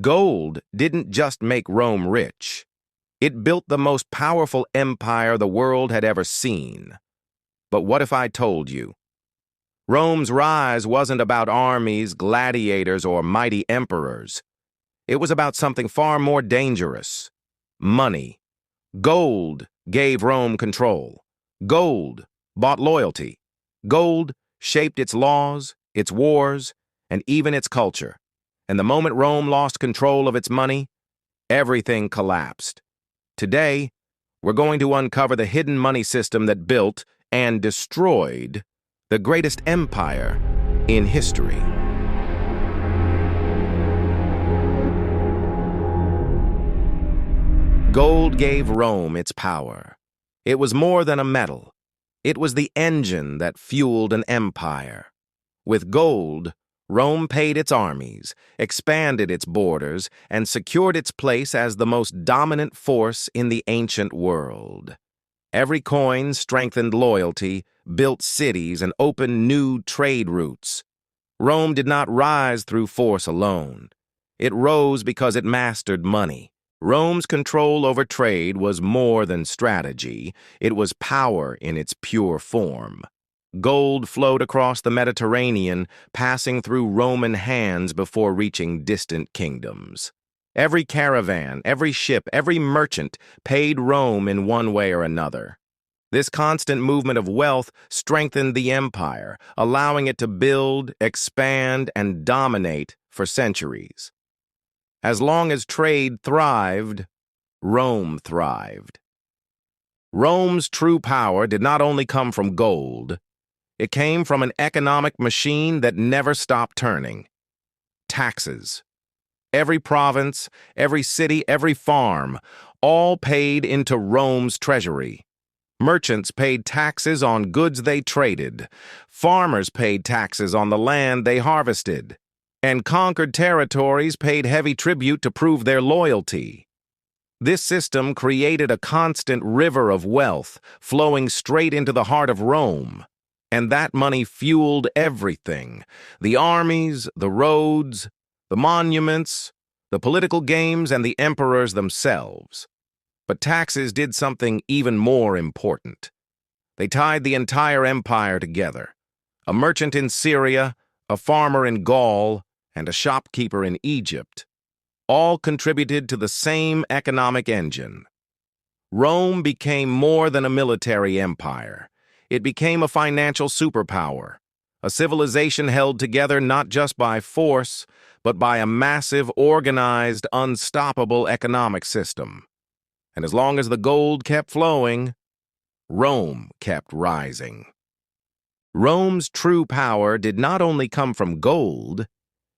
Gold didn't just make Rome rich. It built the most powerful empire the world had ever seen. But what if I told you? Rome's rise wasn't about armies, gladiators, or mighty emperors. It was about something far more dangerous: money. Gold gave Rome control. Gold bought loyalty. Gold shaped its laws, its wars, and even its culture. And the moment Rome lost control of its money, everything collapsed. Today, we're going to uncover the hidden money system that built and destroyed the greatest empire in history. Gold gave Rome its power. It was more than a metal. It was the engine that fueled an empire. With gold, Rome paid its armies, expanded its borders, and secured its place as the most dominant force in the ancient world. Every coin strengthened loyalty, built cities, and opened new trade routes. Rome did not rise through force alone. It rose because it mastered money. Rome's control over trade was more than strategy. It was power in its pure form. Gold flowed across the Mediterranean, passing through Roman hands before reaching distant kingdoms. Every caravan, every ship, every merchant paid Rome in one way or another. This constant movement of wealth strengthened the empire, allowing it to build, expand, and dominate for centuries. As long as trade thrived, Rome thrived. Rome's true power did not only come from gold. It came from an economic machine that never stopped turning. Taxes. Every province, every city, every farm, all paid into Rome's treasury. Merchants paid taxes on goods they traded. Farmers paid taxes on the land they harvested. And conquered territories paid heavy tribute to prove their loyalty. This system created a constant river of wealth flowing straight into the heart of Rome. And that money fueled everything: the armies, the roads, the monuments, the political games, and the emperors themselves. But taxes did something even more important. They tied the entire empire together. A merchant in Syria, a farmer in Gaul, and a shopkeeper in Egypt all contributed to the same economic engine. Rome became more than a military empire. It became a financial superpower, a civilization held together not just by force, but by a massive, organized, unstoppable economic system. And as long as the gold kept flowing, Rome kept rising. Rome's true power did not only come from gold,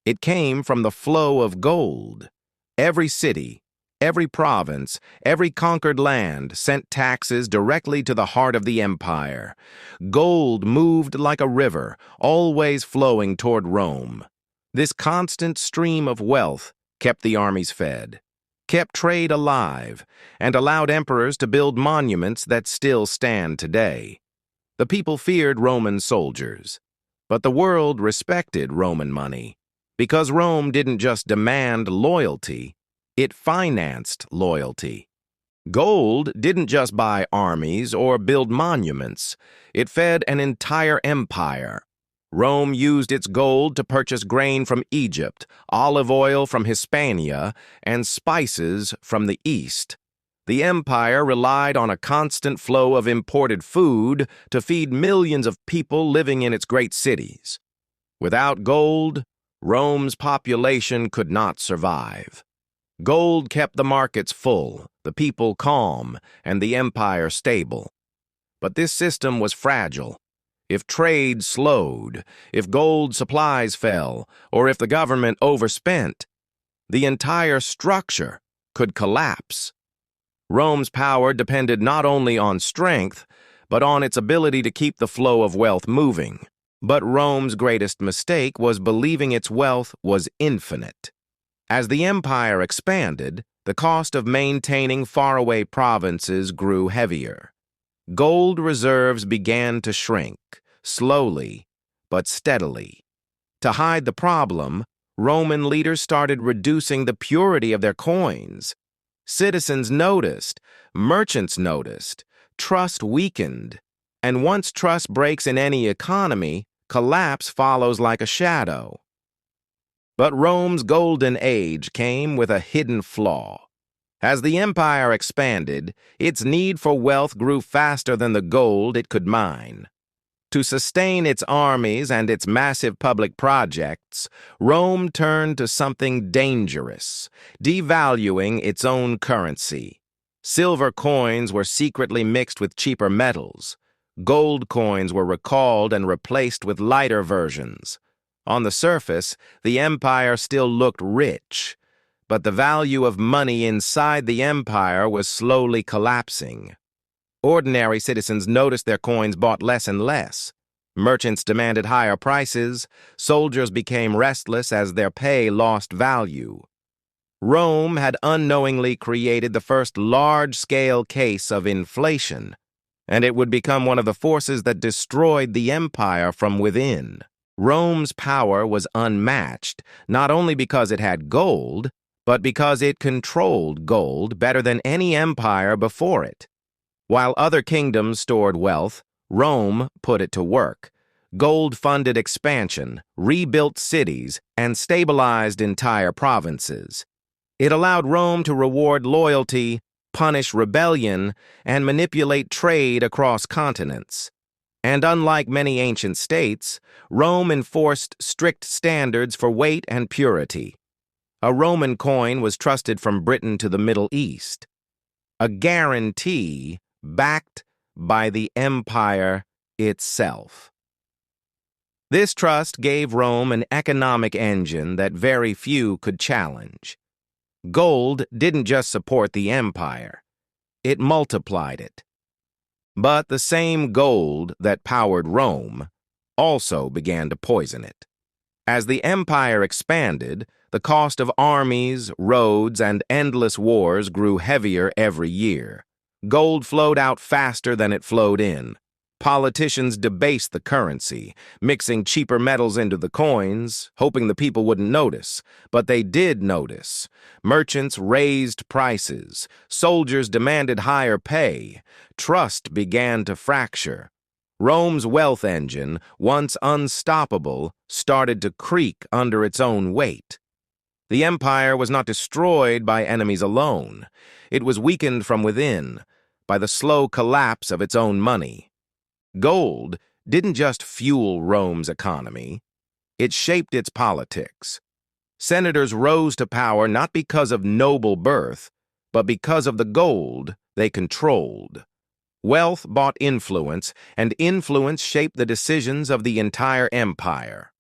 it came from the flow of gold. Every city, every province, every conquered land sent taxes directly to the heart of the empire. Gold moved like a river, always flowing toward Rome. This constant stream of wealth kept the armies fed, kept trade alive, and allowed emperors to build monuments that still stand today. The people feared Roman soldiers, but the world respected Roman money, because Rome didn't just demand loyalty, it financed loyalty. Gold didn't just buy armies or build monuments. It fed an entire empire. Rome used its gold to purchase grain from Egypt, olive oil from Hispania, and spices from the East. The empire relied on a constant flow of imported food to feed millions of people living in its great cities. Without gold, Rome's population could not survive. Gold kept the markets full, the people calm, and the empire stable. But this system was fragile. If trade slowed, if gold supplies fell, or if the government overspent, the entire structure could collapse. Rome's power depended not only on strength, but on its ability to keep the flow of wealth moving. But Rome's greatest mistake was believing its wealth was infinite. As the empire expanded, the cost of maintaining faraway provinces grew heavier. Gold reserves began to shrink, slowly but steadily. To hide the problem, Roman leaders started reducing the purity of their coins. Citizens noticed, merchants noticed, trust weakened, and once trust breaks in any economy, collapse follows like a shadow. But Rome's golden age came with a hidden flaw. As the empire expanded, its need for wealth grew faster than the gold it could mine. To sustain its armies and its massive public projects, Rome turned to something dangerous, devaluing its own currency. Silver coins were secretly mixed with cheaper metals. Gold coins were recalled and replaced with lighter versions. On the surface, the empire still looked rich, but the value of money inside the empire was slowly collapsing. Ordinary citizens noticed their coins bought less and less. Merchants demanded higher prices. Soldiers became restless as their pay lost value. Rome had unknowingly created the first large-scale case of inflation, and it would become one of the forces that destroyed the empire from within. Rome's power was unmatched, not only because it had gold, but because it controlled gold better than any empire before it. While other kingdoms stored wealth, Rome put it to work. Gold funded expansion, rebuilt cities, and stabilized entire provinces. It allowed Rome to reward loyalty, punish rebellion, and manipulate trade across continents. And unlike many ancient states, Rome enforced strict standards for weight and purity. A Roman coin was trusted from Britain to the Middle East. A guarantee backed by the empire itself. This trust gave Rome an economic engine that very few could challenge. Gold didn't just support the empire, it multiplied it. But the same gold that powered Rome also began to poison it. As the empire expanded, the cost of armies, roads, and endless wars grew heavier every year. Gold flowed out faster than it flowed in. Politicians debased the currency, mixing cheaper metals into the coins, hoping the people wouldn't notice. But they did notice. Merchants raised prices. Soldiers demanded higher pay. Trust began to fracture. Rome's wealth engine, once unstoppable, started to creak under its own weight. The empire was not destroyed by enemies alone. It was weakened from within, by the slow collapse of its own money. Gold didn't just fuel Rome's economy, it shaped its politics. Senators rose to power not because of noble birth, but because of the gold they controlled. Wealth bought influence, and influence shaped the decisions of the entire empire.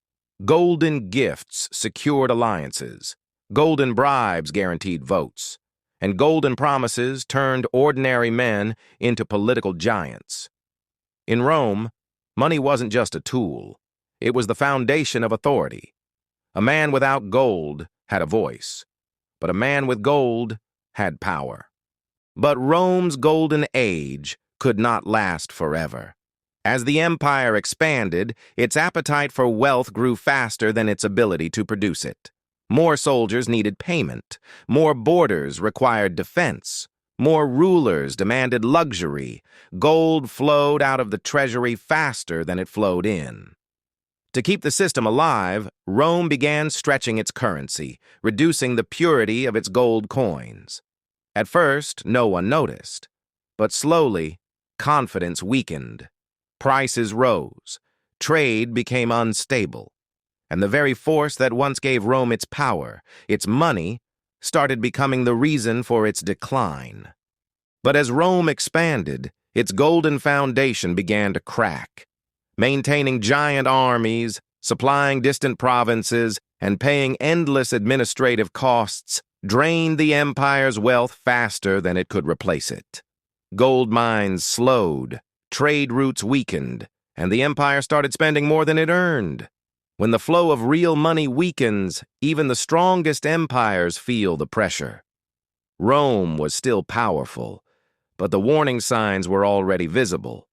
Golden gifts secured alliances. Golden bribes guaranteed votes. And golden promises turned ordinary men into political giants. In Rome, money wasn't just a tool. It was the foundation of authority. A man without gold had a voice, but a man with gold had power. But Rome's golden age could not last forever. As the empire expanded, its appetite for wealth grew faster than its ability to produce it. More soldiers needed payment. More borders required defense. More rulers demanded luxury. Gold flowed out of the treasury faster than it flowed in. To keep the system alive, Rome began stretching its currency, reducing the purity of its gold coins. At first, no one noticed. But slowly, confidence weakened. Prices rose. Trade became unstable. And the very force that once gave Rome its power, its money, started becoming the reason for its decline. But as Rome expanded, its golden foundation began to crack. Maintaining giant armies, supplying distant provinces, and paying endless administrative costs drained the empire's wealth faster than it could replace it. Gold mines slowed, trade routes weakened, and the empire started spending more than it earned. When the flow of real money weakens, even the strongest empires feel the pressure. Rome was still powerful, but the warning signs were already visible.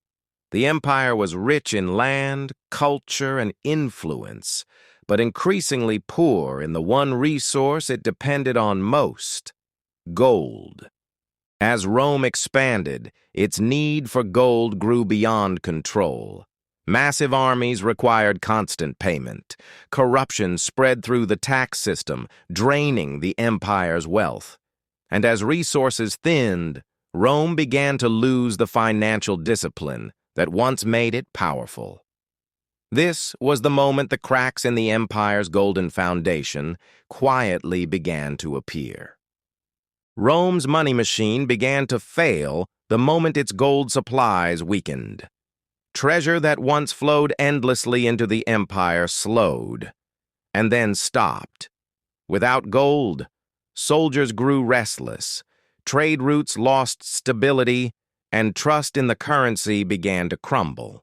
The empire was rich in land, culture, and influence, but increasingly poor in the one resource it depended on most: gold. As Rome expanded, its need for gold grew beyond control. Massive armies required constant payment. Corruption spread through the tax system, draining the empire's wealth. And as resources thinned, Rome began to lose the financial discipline that once made it powerful. This was the moment the cracks in the empire's golden foundation quietly began to appear. Rome's money machine began to fail the moment its gold supplies weakened. Treasure that once flowed endlessly into the empire slowed, and then stopped. Without gold, soldiers grew restless, trade routes lost stability, and trust in the currency began to crumble.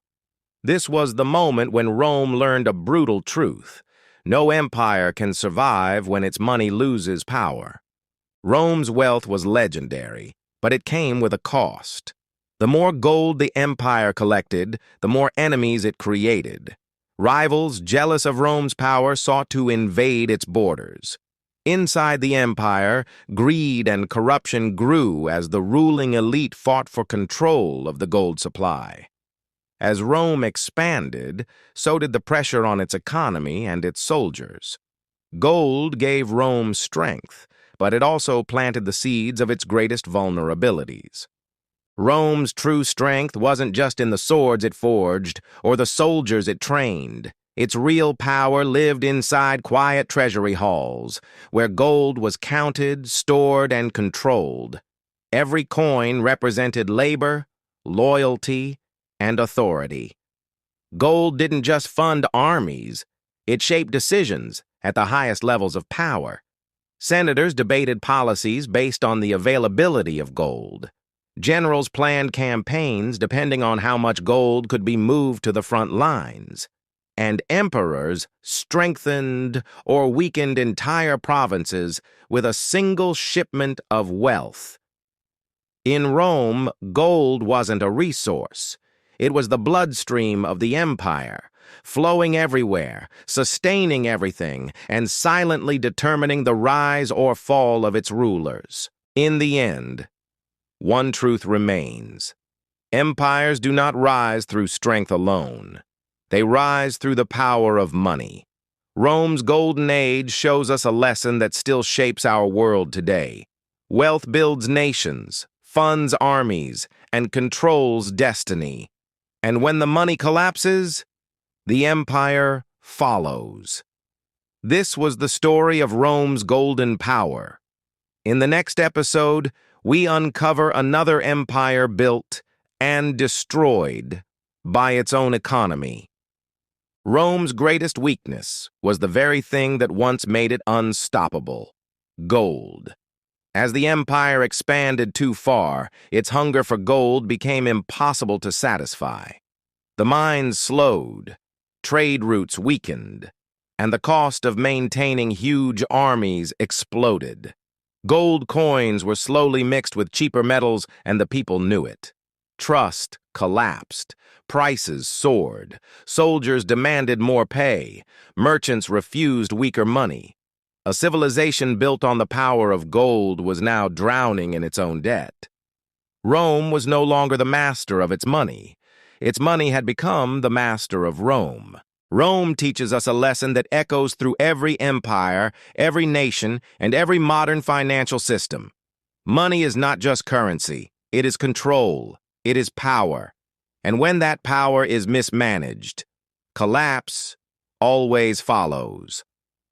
This was the moment when Rome learned a brutal truth: no empire can survive when its money loses power. Rome's wealth was legendary, but it came with a cost. The more gold the empire collected, the more enemies it created. Rivals, jealous of Rome's power, sought to invade its borders. Inside the empire, greed and corruption grew as the ruling elite fought for control of the gold supply. As Rome expanded, so did the pressure on its economy and its soldiers. Gold gave Rome strength, but it also planted the seeds of its greatest vulnerabilities. Rome's true strength wasn't just in the swords it forged or the soldiers it trained. Its real power lived inside quiet treasury halls, where gold was counted, stored, and controlled. Every coin represented labor, loyalty, and authority. Gold didn't just fund armies, it shaped decisions at the highest levels of power. Senators debated policies based on the availability of gold. Generals planned campaigns depending on how much gold could be moved to the front lines. And emperors strengthened or weakened entire provinces with a single shipment of wealth. In Rome, gold wasn't a resource. It was the bloodstream of the empire, flowing everywhere, sustaining everything, and silently determining the rise or fall of its rulers. In the end, one truth remains: empires do not rise through strength alone. They rise through the power of money. Rome's golden age shows us a lesson that still shapes our world today. Wealth builds nations, funds armies, and controls destiny. And when the money collapses, the empire follows. This was the story of Rome's golden power. In the next episode, we uncover another empire built and destroyed by its own economy. Rome's greatest weakness was the very thing that once made it unstoppable: gold. As the empire expanded too far, its hunger for gold became impossible to satisfy. The mines slowed, trade routes weakened, and the cost of maintaining huge armies exploded. Gold coins were slowly mixed with cheaper metals, and the people knew it. Trust collapsed, prices soared, soldiers demanded more pay, merchants refused weaker money. A civilization built on the power of gold was now drowning in its own debt. Rome was no longer the master of its money. Its money had become the master of Rome. Rome teaches us a lesson that echoes through every empire, every nation, and every modern financial system. Money is not just currency. It is control. It is power. And when that power is mismanaged, collapse always follows.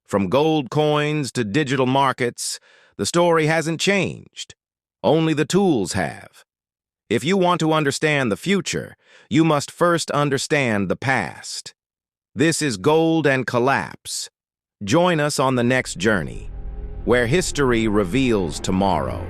From gold coins to digital markets, the story hasn't changed. Only the tools have. If you want to understand the future, you must first understand the past. This is Gold and Collapse. Join us on the next journey, where history reveals tomorrow.